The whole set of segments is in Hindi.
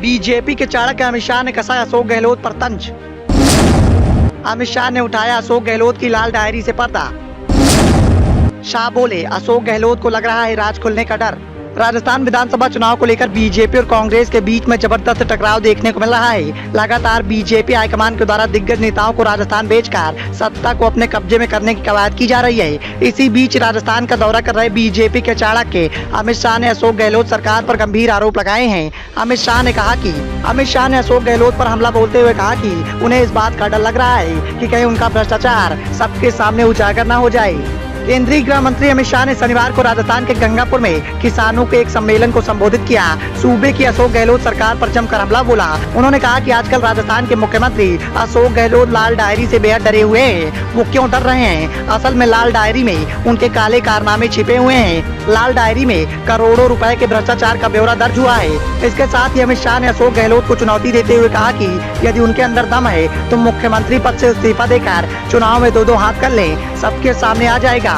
बीजेपी के चाणक्य अमित शाह ने कसा अशोक गहलोत पर तंज। अमित शाह ने उठाया अशोक गहलोत की लाल डायरी से पर्दा। शाह बोले, अशोक गहलोत को लग रहा है राज खुलने का डर। राजस्थान विधानसभा चुनाव को लेकर बीजेपी और कांग्रेस के बीच में जबरदस्त टकराव देखने को मिल रहा है। लगातार बीजेपी हाईकमान के द्वारा दिग्गज नेताओं को राजस्थान बेचकर सत्ता को अपने कब्जे में करने की कवायद की जा रही है। इसी बीच राजस्थान का दौरा कर रहे बीजेपी के चाणक्य अमित शाह ने अशोक गहलोत सरकार पर गंभीर आरोप लगाए हैं। अमित शाह ने अशोक गहलोत पर हमला बोलते हुए कहा कि उन्हें इस बात का डर लग रहा है कि कहीं उनका भ्रष्टाचार सबके सामने उजागर न हो जाए। केंद्रीय गृह मंत्री अमित शाह ने शनिवार को राजस्थान के गंगापुर में किसानों के एक सम्मेलन को संबोधित किया। सूबे की अशोक गहलोत सरकार पर जमकर हमला बोला। उन्होंने कहा कि आजकल राजस्थान के मुख्यमंत्री अशोक गहलोत लाल डायरी से बेहद डरे हुए हैं। वो क्यों डर रहे हैं? असल में लाल डायरी में उनके काले कारनामे छिपे हुए हैं। लाल डायरी में करोड़ों रुपए के भ्रष्टाचार का ब्यौरा दर्ज हुआ है। इसके साथ ही अमित शाह ने अशोक गहलोत को चुनौती देते हुए कहा कि यदि उनके अंदर दम है तो मुख्यमंत्री पद से इस्तीफा देकर चुनाव में दो हाथ कर लें, सबके सामने आ जाएगा।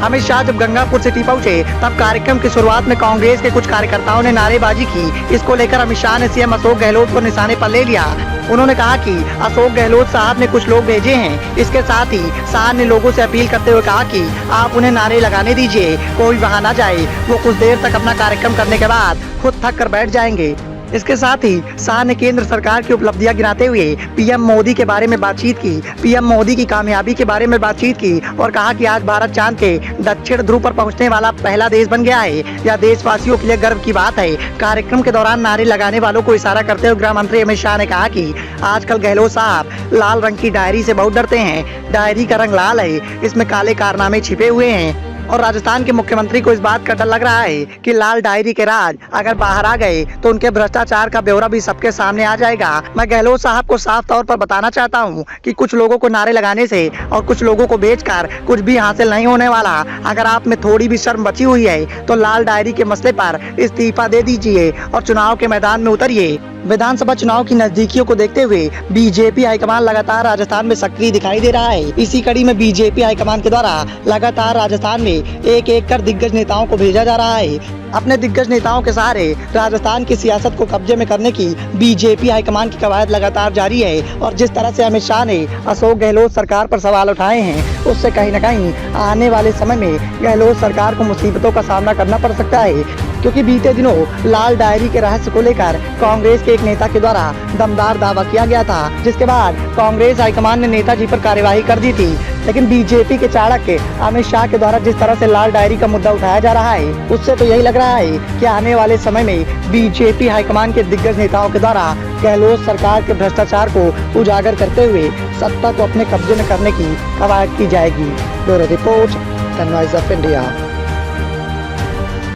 अमित शाह जब गंगापुर सिटी पहुंचे तब कार्यक्रम की शुरुआत में कांग्रेस के कुछ कार्यकर्ताओं ने नारेबाजी की। इसको लेकर अमित शाह ने सीएम अशोक गहलोत को निशाने पर ले लिया। उन्होंने कहा कि अशोक गहलोत साहब ने कुछ लोग भेजे हैं। इसके साथ ही शाह ने लोगों से अपील करते हुए कहा कि आप उन्हें नारे लगाने दीजिए, कोई वहां ना जाए। वो कुछ देर तक अपना कार्यक्रम करने के बाद खुद थक कर बैठ जाएंगे। इसके साथ ही शाह ने केंद्र सरकार की उपलब्धियां गिनाते हुए पीएम मोदी के बारे में बातचीत की, पीएम मोदी की कामयाबी के बारे में बातचीत की और कहा कि आज भारत चांद के दक्षिण ध्रुव पर पहुंचने वाला पहला देश बन गया है। यह देशवासियों के लिए गर्व की बात है। कार्यक्रम के दौरान नारे लगाने वालों को इशारा करते हुए गृह मंत्री अमित शाह ने कहा कि आजकल गहलोत साहब लाल रंग की डायरी से बहुत डरते हैं। डायरी का रंग लाल है, इसमें काले कारनामे छिपे हुए हैं और राजस्थान के मुख्यमंत्री को इस बात का डर लग रहा है कि लाल डायरी के राज अगर बाहर आ गए तो उनके भ्रष्टाचार का ब्यौरा भी सबके सामने आ जाएगा। मैं गहलोत साहब को साफ तौर पर बताना चाहता हूं कि कुछ लोगों को नारे लगाने से और कुछ लोगों को बेचकर कुछ भी हासिल नहीं होने वाला। अगर आप में थोड़ी भी शर्म बची हुई है तो लाल डायरी के मसले पर इस्तीफा दे दीजिए और चुनाव के मैदान में उतरिए। विधानसभा चुनाव की नजदीकियों को देखते हुए बीजेपी हाईकमान लगातार राजस्थान में सक्रिय दिखाई दे रहा है। इसी कड़ी में बीजेपी हाईकमान के द्वारा लगातार राजस्थान में एक एक कर दिग्गज नेताओं को भेजा जा रहा है। अपने दिग्गज नेताओं के सहारे राजस्थान की सियासत को कब्जे में करने की बीजेपी हाईकमान की कवायद लगातार जारी है और जिस तरह से अमित शाह ने अशोक गहलोत सरकार पर सवाल उठाए हैं उससे कहीं न कहीं आने वाले समय में गहलोत सरकार को मुसीबतों का सामना करना पड़ सकता है, क्योंकि बीते दिनों लाल डायरी के रहस्य को लेकर कांग्रेस के एक नेता के द्वारा दमदार दावा किया गया था, जिसके बाद कांग्रेस हाईकमान ने नेताजी पर कार्यवाही कर दी थी। लेकिन बीजेपी के चाणक्य अमित शाह के द्वारा जिस तरह से लाल डायरी का मुद्दा उठाया जा रहा है उससे तो यही लग रहा है कि आने वाले समय में बीजेपी हाईकमान के दिग्गज नेताओं के द्वारा गहलोत सरकार के भ्रष्टाचार को उजागर करते हुए सत्ता को अपने कब्जे में करने की कवायद की जाएगी। Bureau report, sun rise of India.